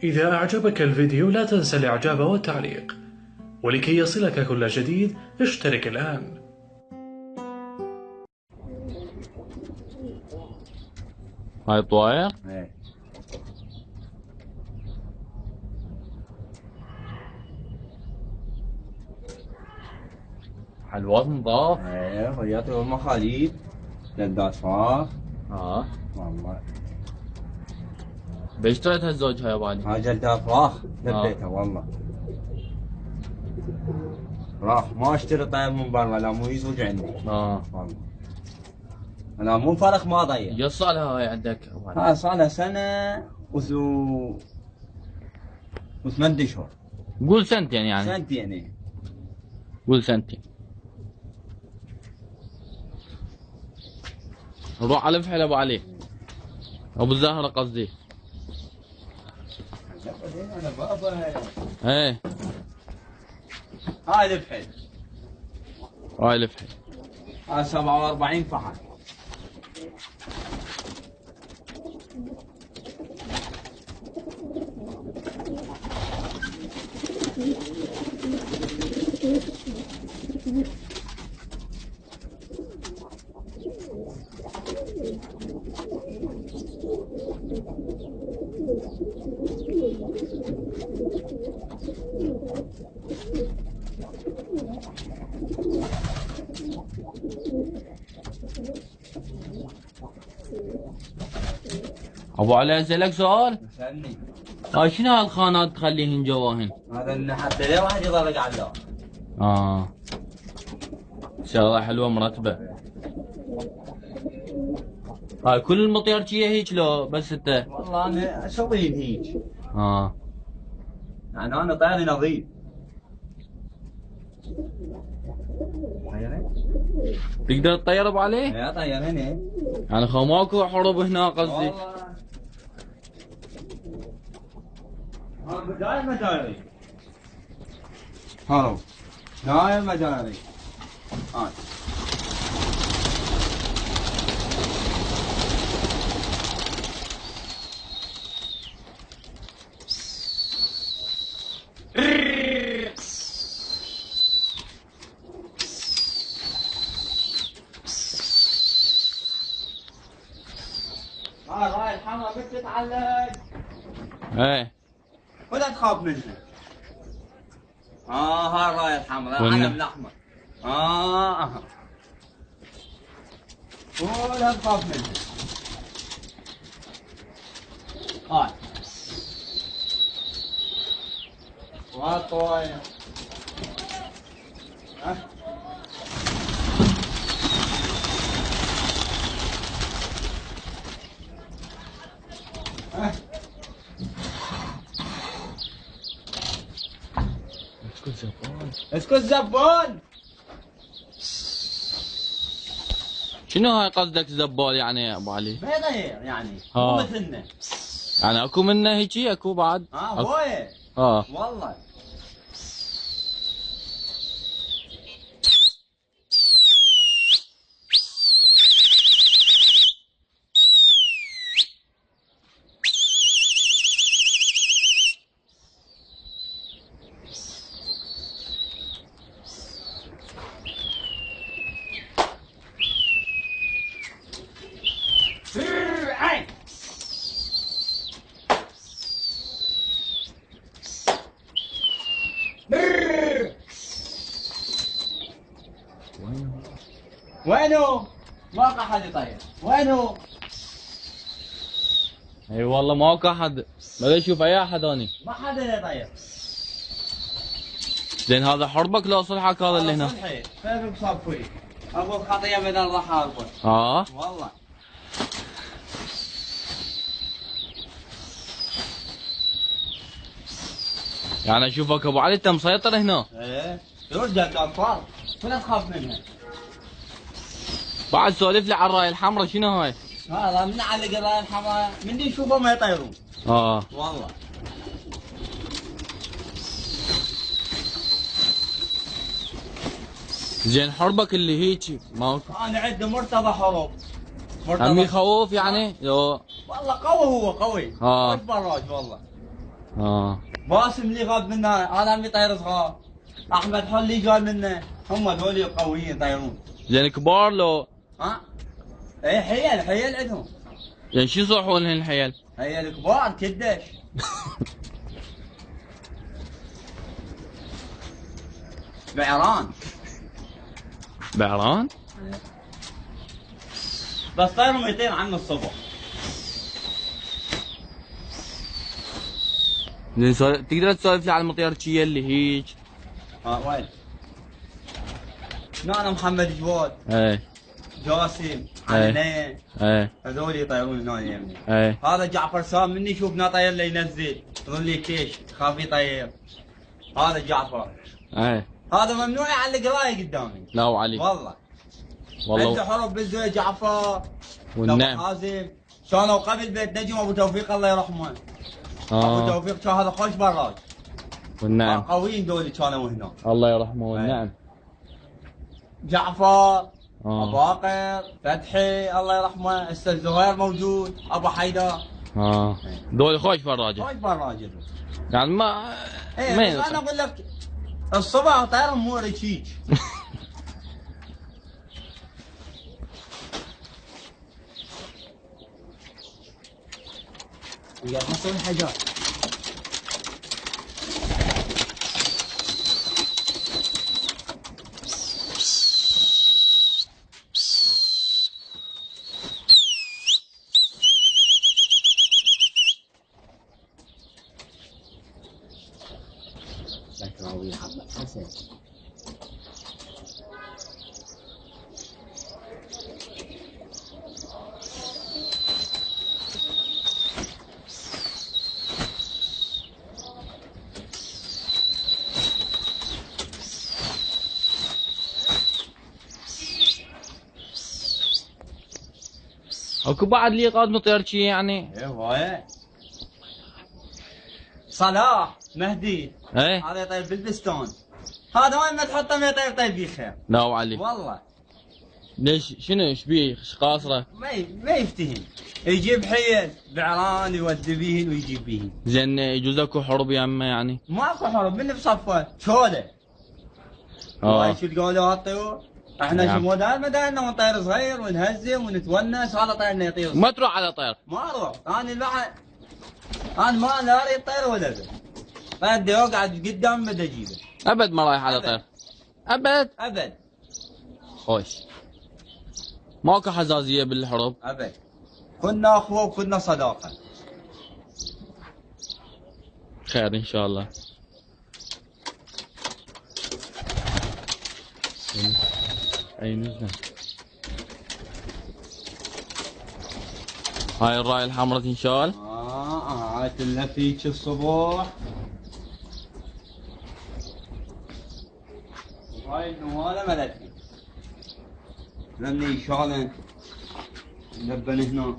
إذا أعجبك الفيديو لا تنسى الإعجاب والتعليق، ولكي يصلك كل جديد اشترك الآن. هاي طوايق؟ ايه حلوات نضاف. ايه رياضي والمخاليب لدات فراخ. والله بيش اشتريتها الزوج هاي ابو علي؟ هاي جلدها فراخ لبيتها والله. فراخ ما اشتري طيب من برا، لا مو يزوج عندي. والله انا مو فرخ ما ضيع. قد صار لها هاي عندك ابو علي؟ هاي صار لها سنة و8 اشهر. قول سنتين يعني. سنتين. قول سنتين. نروح على الفحل ابو علي، ابو الزهرة قصدي. انا بابا. ايه هاي الفحل. هاي الفحل. هاي 47 فحل. ابو علي اسالك سؤال. سألني. هاي شنو هالخانات تخليهن جواهن؟ هذا اللي حتى لا واحد يضرق على اللون. شغلة حلوة مرتبة. هاي كل المطير شي هيك لو بس انت؟ والله انا اسويهم هيك. يعني انا طيري نظيف. تقدر تطير ابو علي؟ يا طيرين. يعني خو ماكو حروب هنا قصدي. والله هاي مجاري. هاي مجاري. هاي هاي الحمراء بس تتعلق. ايه ولا تخاف منها. هاي الراية الحمراء العلم الاحمر. ولا تخاف منها. هاي والطوايا. اسكت زبون. شنو هاي قصدك زبال يعني يا ابو علي؟ ما يغير يعني مو مثلنا. يعني اكو منه هيجي اكو بعد؟ هواية. والله وينه؟ ماكو احد يطير. وينه؟ اي والله ماكو احد، ما اشوف اي احد اني. ما حدا يطير. زين هذا حربك لو صلحك هذا اللي هنا؟ صلحي، كيف بصفي؟ اقول خطيه بدل راح اربط. والله يعني اشوفك ابو علي انت مسيطر هنا. ايه يرجع الاطفال ولا تخاف منها. بعد سولف لي على الرايه الحمراء شنو هاي؟ هذا من علق الرايه الحمراء من دي يشوفه ما يطيرون. والله زين حربك اللي هيك ماكو؟ انا عندي مرتضى حروب. هم يخوف يعني؟ والله قوي هو قوي. مش براج والله. باسم اللي غاب منه هذا عم يطير صغار. احمد حلي قال منه. هم ذولي قويين يطيرون. زين كبار لو؟ ها؟ ايه حيل عندهم. يعني شو يصوحون الحيل؟ هي الكبار كدش. بعران. بعران؟ بس طيرهم يطير عن الصبح. زين تقدر تسولف لي على المطيرتشية اللي هيج؟ وين؟ انا محمد جواد. ايه جاسم علنين. ايه هذول يطيرون هنا يمني. ايه هذا جعفر سام مني يشوفنا طير له ينزل يظل لي كيش خاف يطير. هذا جعفر. ايه هذا ممنوع يعلق رايه قدامي. لا وعلي والله عنده حرب بالزوي جعفر والنعم. ابو حازم كانوا قبل بيت نجم ابو توفيق الله يرحمه. ابو توفيق كان هذا خوش براج. والنعم قويين دول كانوا هنا. الله يرحمه والنعم. جعفر باقر فتحي الله يرحمه. استاذ زهير موجود. ابو حيدر. دول خوش فراجه. خوش براجه يعني ما ايه بس انا اقول لك الصبح طيرهم مو رشيج. وياك ما تسوي حاجات. لك راوي حبة حسن. اكو بعد لي قاد مطيرتشي يعني؟ ايه هواي. صلاح مهدي. ايه هذا يطير بالبستون. هذا وين ما تحطه ما يطير طيب بخير. لا وعلي. والله. ليش شنو ايش بيه؟ ايش قاصره؟ ما يفتهم. يجيب حيل بعران يودي بيهن ويجيب بيهن. زين يجوز اكو حرب يمه يعني؟ ماكو حرب من بصفه شوله. شو تقولوا هالطيور؟ احنا نعم. شو دائما ونطير صغير ونهزم ونتونس. هذا طيرنا يطير. ما تروح على طير؟ ما اروح انا ما لا اريد طير ولا ابد. بدي اقعد قدام بدي اجيبه. ابد ما رايح على طير. ابد. خوش. ماكو حزازيه بالحرب؟ ابد. كنا اخوه وكنا صداقه. خير ان شاء الله. اي نزل. هاي الراية الحمراء تنشال؟ هاي تلفيك الصبح. هاي النواله ملتني. لاني شالن لبن هنا.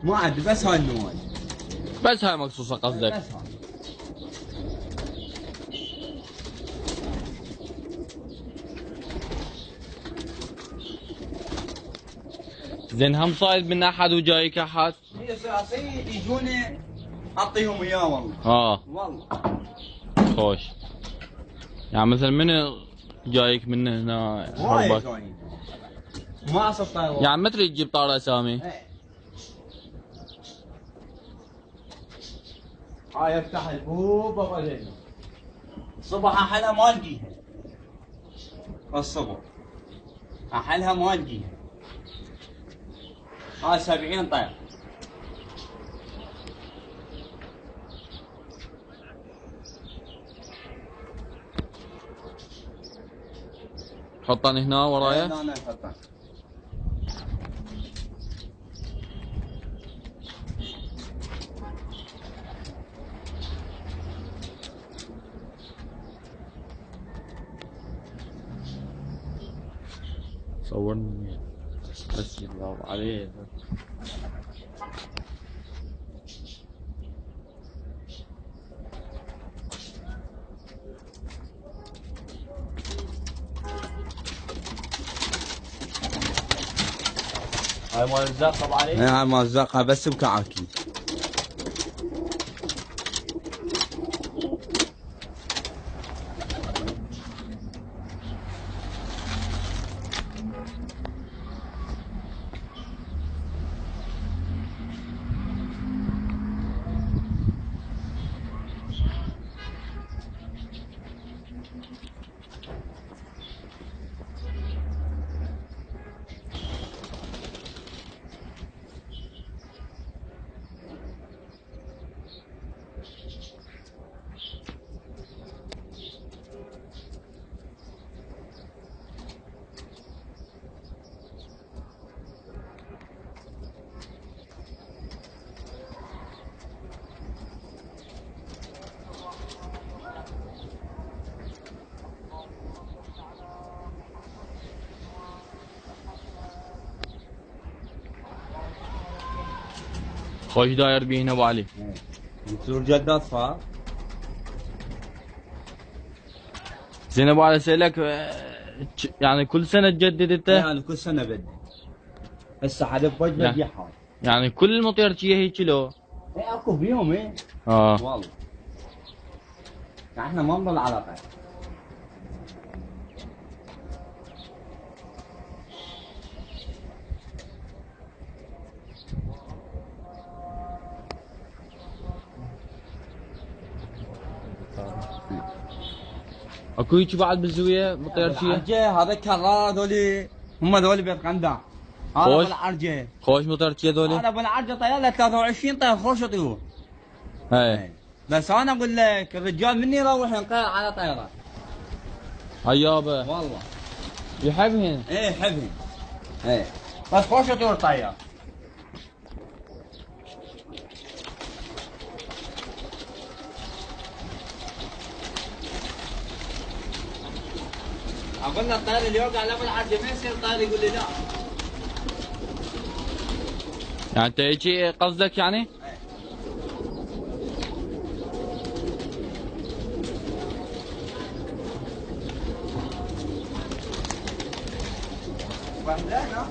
ما عاد بس هاي النواة. بس هاي مقصوصة قصدك؟ بس هاي. زين هم صايد من احد وجايك احد؟ هي صيد يجوني اعطيهم اياه والله. والله. خوش. يعني مثلا من جايك من هنا حربك؟ ما اصف طير. يعني ما تريد تجيب طار اسامي؟ هاي افتح البوب اقعد. الصبح احلها ما القيها. الصبح احلها ما القيها. هاي 70 طير. حطني هنا ورايا؟ لا انا احطها. صورني. بس يجاوب عليه. هاي مال الزاقة ابو علي؟ هاي مال الزاقة بس بكعكي. خوش داير بيه هنا ابو علي. بتصير جدات صار. زين ابو علي اسالك يعني كل سنه تجدد انت؟ يعني كل سنه بدي. هسه حدا بوجه بدي حال. يعني كل المطيرجيه هيك لو؟ ايه اكو بيوم ايه. والله. يعني احنا ما نضل على قد. اكو هيك بعد بالزاويه مطيرجيه؟ العرجه هذا كرار هذولي هم ذولي بيت قندع. هذا خوش بالعرجه. خوش مطيرجيه ذولي؟ هذا بالعرجه طيار له 23 طيار خوش طيور. ايه بس انا اقول لك الرجال مني يروح ينقل على طيارات. هيابه والله. يحبهن؟ ايه يحبهن. ايه بس خوش طيور طيار. اقول له الطير اللي يوقع له بالعرجه ما يصير طير يقول لي لا. يعني انت هيجي قصدك يعني؟ وحدانا